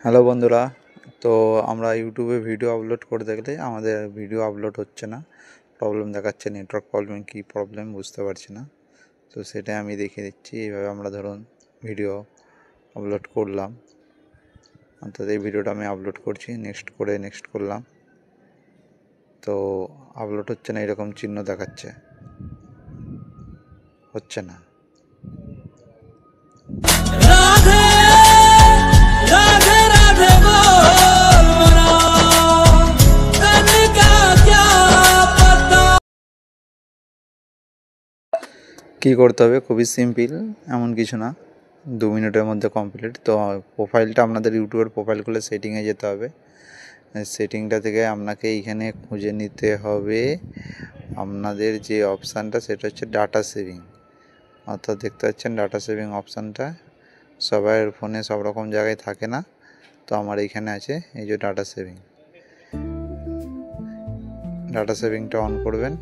Hello বন্ধুরা, তো আমরা ইউটিউবে ভিডিও আপলোড করতে গেলে আমাদের ভিডিও আপলোড হচ্ছে না, প্রবলেম দেখাচ্ছে। নেটওয়ার্ক প্রবলেম কি প্রবলেম বুঝতে পারছি না। তো সেটাই আমি দেখিয়ে দিচ্ছি। এইভাবে আমরা ধরুন ভিডিও আপলোড করলাম, অর্থাৎ এই ভিডিওটা আমি আপলোড করছি, নেক্সট করলাম, তো আপলোড হচ্ছে না, এরকম চিহ্ন দেখাচ্ছে, হচ্ছে না। কী করতে হবে? খুবই সিম্পল, এমন কিছু না, 2 মিনিটের মধ্যে কমপ্লিট। তো প্রোফাইলটা আপনাদের ইউটিউবের প্রোফাইল খুলে সেটিংয়ে যেতে হবে। সেটিংটা থেকে আপনাকে এইখানে খুঁজে নিতে হবে আপনাদের যে অপশানটা, সেটা হচ্ছে ডাটা সেভিং। অর্থাৎ দেখতে পাচ্ছেন ডাটা সেভিং অপশানটা সবার ফোনে সব রকম জায়গায় থাকে না, তো আমার এইখানে আছে এই যে ডাটা সেভিংটা অন করবেন।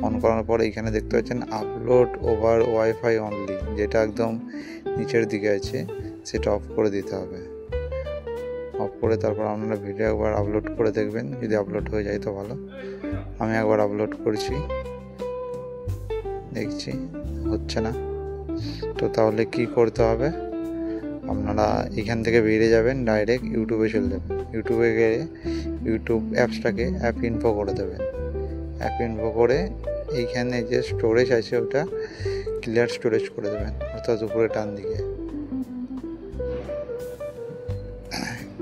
অন করার পর এইখানে দেখতে পাচ্ছেন আপলোড ওভার ওয়াইফাই অনলি, যেটা একদম নিচের দিকে আছে, সেটা অফ করে দিতে হবে। অফ করে তারপর আপনারা ভিডিও একবার আপলোড করে দেখবেন, যদি আপলোড হয়ে যায় তো ভালো। আমি একবার আপলোড করছি, দেখছি হচ্ছে না। তো তাহলে কি করতে হবে? আপনারা এখান থেকে বেরিয়ে যাবেন, ডাইরেক্ট ইউটিউবে চলে যাবেন। ইউটিউবে গিয়ে ইউটিউব অ্যাপসটাকে অ্যাপ ইনফো করে দেবেন। অ্যাপ ইনফো করে এইখানে যে স্টোরেজ আছে ওটা ক্লিয়ার স্টোরেজ করে দেবেন, অর্থাৎ উপরে টান দিকে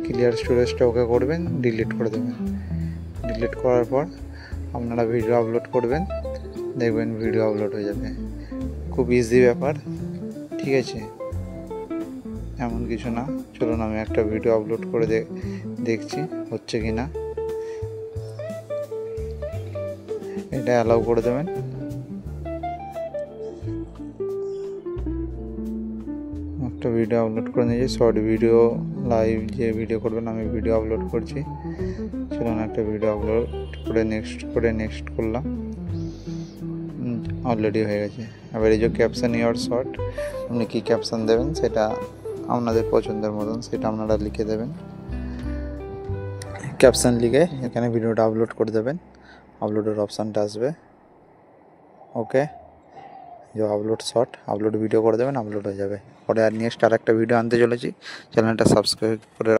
ক্লিয়ার স্টোরেজটা ওকে করবেন, ডিলিট করে দেবেন। ডিলিট করার পর আপনারা ভিডিও আপলোড করবেন, দেখবেন ভিডিও আপলোড হয়ে যাবে। খুব ইজি ব্যাপার, ঠিক আছে, এমন কিছু না। চলুন আমি একটা ভিডিও আপলোড করে দেখছি হচ্ছে কি না। এটা অ্যালাউ করে দেবেন। একটা ভিডিও আপলোড করে নিয়েছি, শর্ট ভিডিও, লাইভ যে ভিডিও করবেন, আমি ভিডিও আপলোড করছি। চলুন একটা ভিডিও আপলোড করে নেক্সট করলাম, অলরেডি হয়ে গেছে। এবার এই যে ক্যাপশন ইওর শর্ট, আপনি কী ক্যাপশন দেবেন সেটা আপনাদের পছন্দের মতন সেটা আপনারা লিখে দেবেন। ক্যাপশন লিখে এখানে ভিডিওটা আপলোড করে দেবেন, আপলোডের অপশানটা আসবে। ওকে, যে আপলোড শর্ট, আপলোড ভিডিও করে দেবেন, আপলোড হয়ে যাবে। পরে আর নেক্সট আর একটা ভিডিও আনতে চলেছি, চ্যানেলটা সাবস্ক্রাইব করে